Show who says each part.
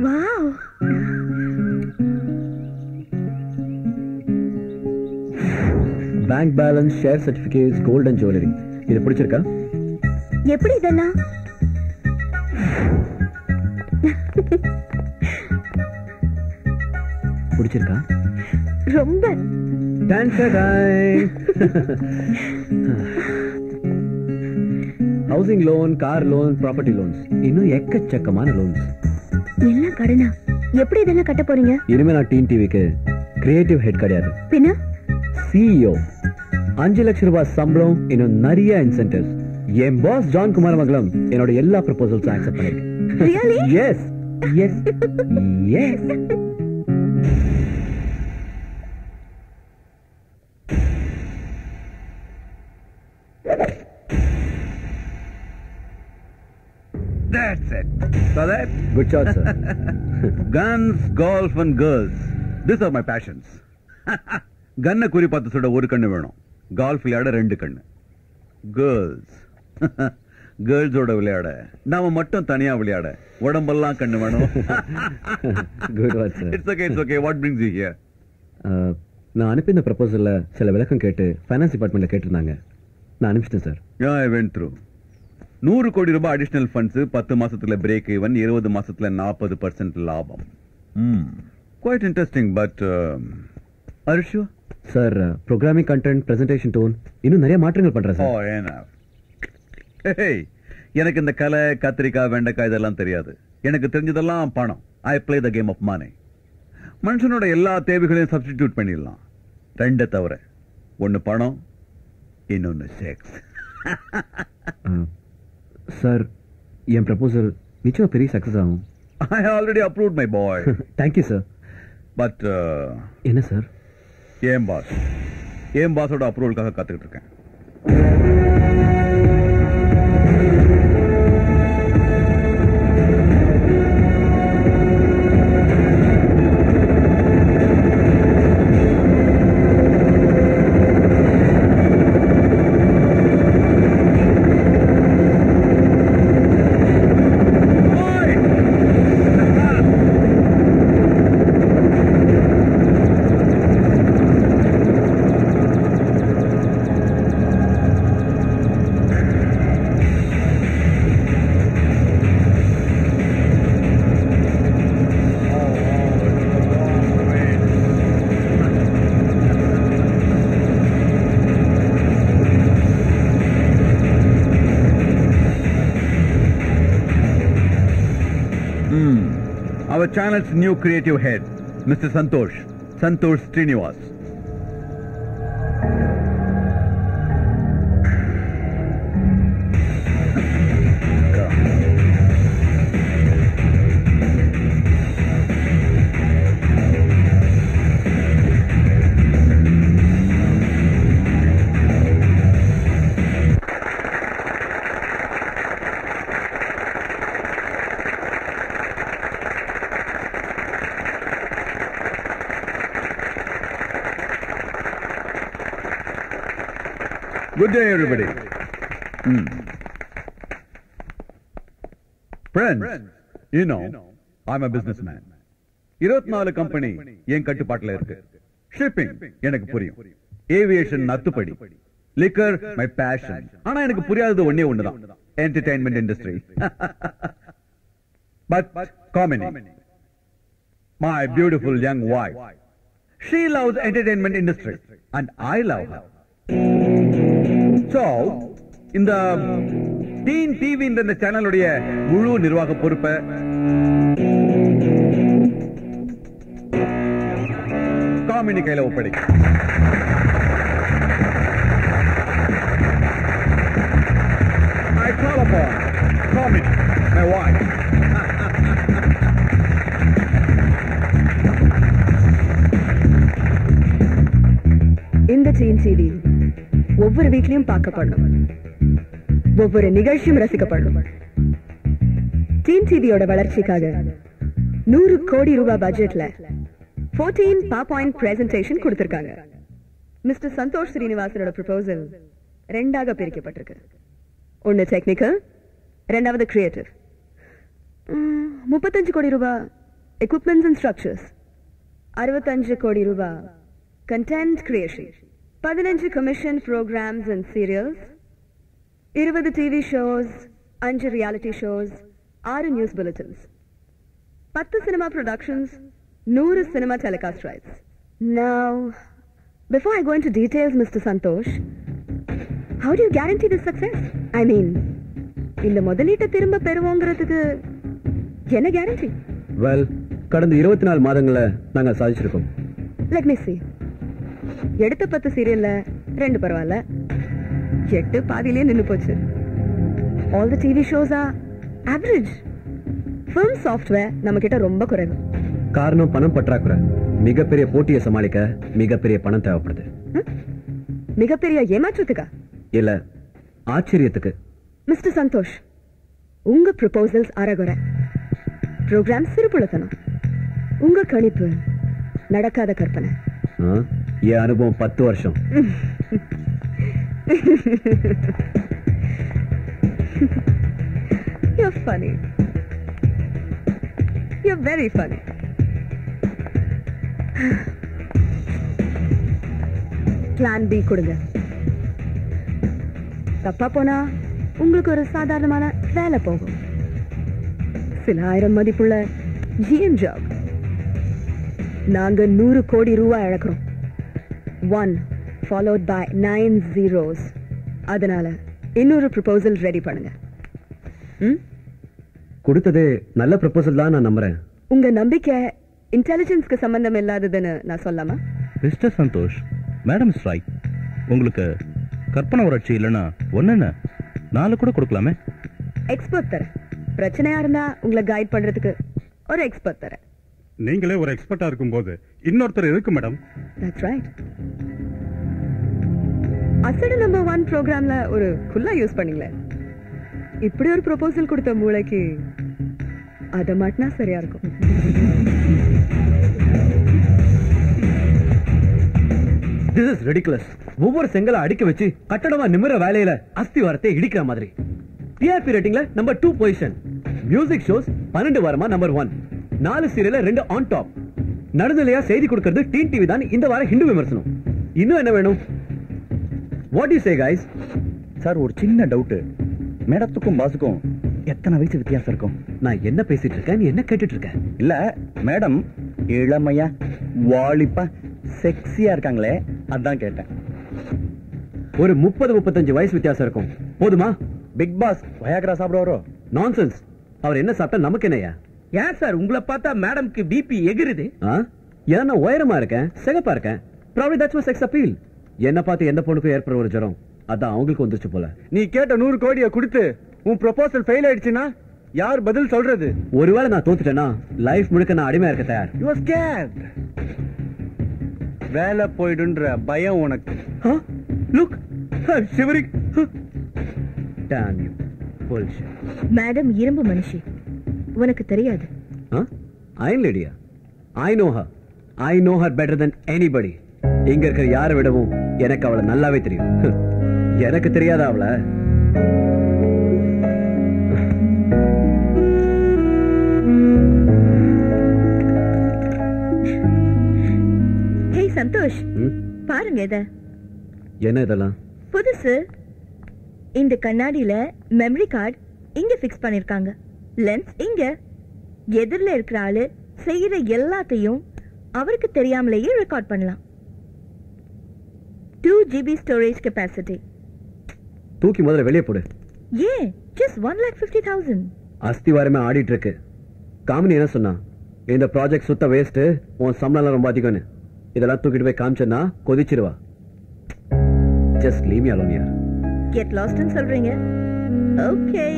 Speaker 1: Wow.
Speaker 2: Bank balance, share certificates, gold and jewellery. இது பிடிச்சிருக்கா?
Speaker 1: எப்படி இதெல்லாம்?
Speaker 2: பிடிச்சிருக்கா?
Speaker 1: ரொம்ப.
Speaker 2: Housing loan, car loan, property loans, இன்னும் எக்கச்சக்கமான லோன்ஸ்.
Speaker 1: எல்லாம் கடனா? எப்படி இதெல்லாம் கட்ட போறீங்க?
Speaker 2: இனிமே நான் டீன் டிவிக்கு கிரியேட்டிவ் ஹெட் கிடையாது,
Speaker 1: பின்ன
Speaker 2: சிஇஓ. 5 லட்சம் ரூபாய் சம்பளம், இன்னும் நிறைய இன்சென்டிவ்ஸ். என் பாஸ் ஜான் குமாரமங்கலம் என்னோட எல்லா ப்ரொபோசல்ஸும் அக்செப்ட் பண்ணிருக்கேன்.
Speaker 1: Really?
Speaker 2: Yes. Yes. Yes.
Speaker 3: That's it. So that?
Speaker 2: Good shot, sir.
Speaker 3: Guns, golf and girls. These are my passions. கன்னை குறி பார்த்து சுட ஒரு கண்ணு வேணும், கால்ஃப் விளையாட 2 கண்ணு. கேர்ள்ஸ் கேர்ள்ஸோட விளையாட, நாம மட்டும் தனியா விளையாட உடம்பெல்லாம் கண்ணு வேணும்.
Speaker 2: Good one, sir.
Speaker 3: It's okay, it's okay. What brings you here?
Speaker 2: நான் அனுப்பின ப்ரொபோசல்ல சில விளக்கம் கேட்டு ஃபைனான்ஸ் டிபார்ட்மெண்ட்ல கேட்டிருந்தாங்க. நான் அனுப்பிச்சிட்டேன் sir.
Speaker 3: Yeah, I went through. 100 கோடி ரூபாய் அடிஷனல் ஃபண்ட்ஸ், 10 மாசத்துல பிரேக் ஈவன், 20 மாசத்துல 40% லாபம். Quite interesting, but are you sure?
Speaker 2: Sir, programming content, presentation tone, இன்னும் நிறைய மாற்றங்கள் பண்றேன் சார்.
Speaker 3: Oh, enough. Hey, எனக்கு இந்த கலை, கத்திரிக்காய், வெண்டைக்காய் இதெல்லாம் தெரியாது. எனக்கு தெரிஞ்சதெல்லாம் பணம். I play the game of money. மனுஷனோட எல்லா தேவைகளையும் சப்ஸ்டிடியூட் பண்ணிடலாம், 2 தவிர. 1 பணம், இன்னொன்னு செக்ஸ்.
Speaker 2: சார், என் ப்ரப்போசல் நிச்சயம் பெரிய சக்சஸ் ஆகும்.
Speaker 3: I already approved my boy.
Speaker 2: Thank you sir.
Speaker 3: But
Speaker 2: என்ன சார்?
Speaker 3: ஏன் பாஸோட அப்ரூவலுக்காக காத்துக்கிட்டு இருக்கேன். Our channel's new creative head, Mr. Santosh Srinivas. Good day, everybody. Friends, you know, I'm a businessman. 24 company என் கட்டுப்பாட்டுல இருக்கு. ஷிப்பிங் எனக்கு புரியும், ஏவியேஷன் நத்துப்படி, லிக்கர் மை பேஷன். ஆனா எனக்கு புரியாதது ஒண்ணுதான், entertainment industry. But Kamini, my beautiful young wife, she loves entertainment industry and I love her. So, இந்த டீன் டிவி இந்த சேனலுடைய முழு நிர்வாக பொறுப்பை காமினி கையில ஒப்படைக்க. I call upon Kamini, my wife.
Speaker 1: இந்த டீன் டிவி ஒவ்வொரு வீட்லயும் பார்க்கப்படும், ஒவ்வொரு நிகழ்ச்சியும் ரசிக்கப்படும். டீன் டிவியோட வளர்ச்சிக்காக 100 கோடி ரூபாய் பட்ஜெட்ல 14 PowerPoint பிரசன்டேஷன் கொடுத்திருக்காங்க. மிஸ்டர் சந்தோஷ் ஸ்ரீனிவாசனோட ப்ரொபோசல் 2ஆக பிரிக்கப்பட்டிருக்கு. ஒன்னு டெக்னிக்கல், 2வது கிரியேட்டிவ். 35 கோடி ரூபாய் எக்யூப்மெண்ட்ஸ் அண்ட் ஸ்ட்ரக்சர்ஸ், 65 கோடி ரூபாய் content creation, 15 commission programs and serials, 20 TV shows, 5 reality shows, 6 news bulletins, 10 cinema productions, 100 cinema telecast rights. Now, before I go into details, Mr. Santosh, how do you guarantee this success? I mean, இந்த முதலீட்டை திரும்ப பெறுவோங்கிறதுக்கு என்ன guarantee?
Speaker 2: Well, கடந்த 24 மாதங்கள நாங்க சாதிச்சிருக்கோம்.
Speaker 1: Let me see. எடுத்த 10 சீரியல்ல 2 பரவாயில்ல, 8 பாதியிலே நின்னு போச்சு. All the TV shows are average. Film software நம்ம கிட்ட ரொம்ப குறைவு.
Speaker 2: காரணம் பணம் பற்றாக்குறை. மிகப்பெரிய போட்டியை சமாளிக்க மிகப்பெரிய பணம் தேவைப்படுது.
Speaker 1: மிகப்பெரிய ஏமாற்றத்துக்கா?
Speaker 2: இல்ல, ஆச்சரியத்துக்கு.
Speaker 1: மிஸ்டர் சந்தோஷ், உங்க ப்ரொபோசல்ஸ் அறகுறை, ப்ரோக்ராம் சிறுபுலத்தனம், உங்க கணிப்பு நடக்காத கற்பனை.
Speaker 2: என் அனுபவம் 10 வருஷம்.
Speaker 1: You're funny. You're very funny. Plan B கொடுங்க. தப்பா போனா உங்களுக்கு ஒரு சாதாரணமான வேலை போகும். சில 1000 மதிப்புள்ள ஜிஎம் ஜாப். நாங்க 100 கோடி ரூபாய் இழக்கிறோம். 1 followed by 9 zeros. அதனால இன்னொரு ப்ரொபோசல் ரெடி பண்ணுங்க.
Speaker 2: கொடுத்ததே நல்ல ப்ரொபோசல் தான் நான் நம்புறேன்.
Speaker 1: உங்க நம்பிக்கை இன்டெலிஜென்ஸ்க்கு சம்பந்தம் இல்லாததுன்னு நான் சொல்லாமா?
Speaker 4: Mister Santhosh, madam is right. உங்களுக்கு கற்பனை வறட்சி இல்லைன்னா ஒன்னு 4 கூட கொடுக்கலாமே.
Speaker 1: எக்ஸ்பர்ட் தரேன். பிரச்சனையா இருந்தா உங்களை கைட் பண்றதுக்கு ஒரு எக்ஸ்பர்ட் தரேன்.
Speaker 5: நீங்களே ஒரு எக்ஸ்பர்ட்டா இருக்கும்போது இன்னொருத்தர் இருக்கு மேடம்.
Speaker 1: That's right. அசடு நம்பர் 1 ப்ரோக்ராம்ல ஒரு குல்லா யூஸ் பண்ணீங்களே, இப்படி ஒரு ப்ரொபோசல் கொடுத்த மூளைக்கு அத மாட்டினா சரியா இருக்கும்.
Speaker 2: This is ridiculous. ஒவ்வொரு செங்கலை அடிக்க வச்சு கட்டடமா நிமிர வேலையில அஸ்திவாரத்தை இடிக்கிற மாதிரி. டிஆர்பி ரேட்டிங்ல நம்பர் 2 பொசிஷன். மியூசிக் ஷோஸ் 12 வாரமா நம்பர் 1. 4 சீரியல்ல 2 ஆன் டாப். நடுநிலையா செய்தி கொடுக்கிறது டீன் டிவி தான். இந்த வாரம் ஹிந்து விமர்சனம். இன்னும் என்ன வேணும்? What do you say guys?
Speaker 4: Sir, ஒரு சின்ன டவுட். மேடத்துக்கும் பாஸுக்கும் எத்தனை வயசு வித்தியாசம் இருக்கும்?
Speaker 2: நான் என்ன பேசிட்டு இருக்கேன், நீ என்ன கேட்டுட்டு இருக்க?
Speaker 4: இல்ல, மேடம் இளமையா வாலிப்பா செக்ஸியா இருக்காங்களே, அதான் கேட்டேன்.
Speaker 2: ஒரு 30-35 வயசு வித்தியாசம் இருக்கும். போதுமா?
Speaker 4: பிக் பாஸ் வயாகரா சாப்பிடுவாரோ?
Speaker 2: நான்சென்ஸ். அவர் என்ன சாப்பிட்டா நமக்கு என்னையா?
Speaker 6: ஏன் சார் உங்களை பார்த்தா மேடம்க்கு பிபி எகிருது?
Speaker 2: ஏன்னா நான் உயரமா இருக்கேன், சிகப்பா இருக்கேன். Probably that's my sex appeal. என்ன பார்த்து எந்த பொண்ணுக்கும் ஏற்படுற ஒரு ஜரம் அதான் அவங்களுக்கு வந்துச்சு போல.
Speaker 6: நீ கேட்ட 100 கோடியை கொடுத்து உன் ப்ரொபோசல் ஃபெயில் ஆயிடுச்சுன்னா யார் பதில் சொல்றது?
Speaker 2: ஒருவேளை நான் தோத்துட்டேன்னா லைஃப் முழுக்க நான் அடிமையா இருக்க தயார்.
Speaker 6: You are scared. வேலை போயிடுன்ற பயம் உனக்கு.
Speaker 2: Look, I'm shivering. Damn you. Bullshit.
Speaker 1: Madam இரும்பு மனுஷி, உனக்கு தெரியாது.
Speaker 2: Iron Lady. I know her. I know her better than anybody. இங்க இருக்கிற யாரை விடவும் எனக்கு அவளை நல்லாவே தெரியும். எனக்கு தெரியாதா அவளை?
Speaker 1: ஹே சந்தோஷ், பாருங்க இத.
Speaker 2: என்ன இதெல்லாம்?
Speaker 1: புதுசு. இந்த கண்ணாடியில மெமரி கார்டு இங்க ஃபிக்ஸ் பண்ணிருக்காங்க. லென்ஸ் இங்க. எதிரில இருக்கிற ஆளு செய்யற எல்லாத்தையும் அவருக்கு தெரியாமலேயே ரெக்கார்ட் பண்ணலாம். 2 GB ஸ்டோரேஜ் கெபாசிட்டி.
Speaker 2: தூக்கி முதல்ல வெளியே போடு.
Speaker 1: ஏன்? just 1,50,000.
Speaker 2: அஸ்திவாரமே ஆடிட்டு இருக்கு. காமினி என்ன சொன்னா? இந்த ப்ராஜெக்ட் சுத்த வேஸ்ட், உன் சம்பளம் ரொம்ப அதிகம்னு. இதெல்லாம் தூக்கிட்டு போய் காமிச்சேன்னா கொதிச்சிருவா. just leave me alone here.
Speaker 1: get lost ன்னு சொல்றீங்க? okay.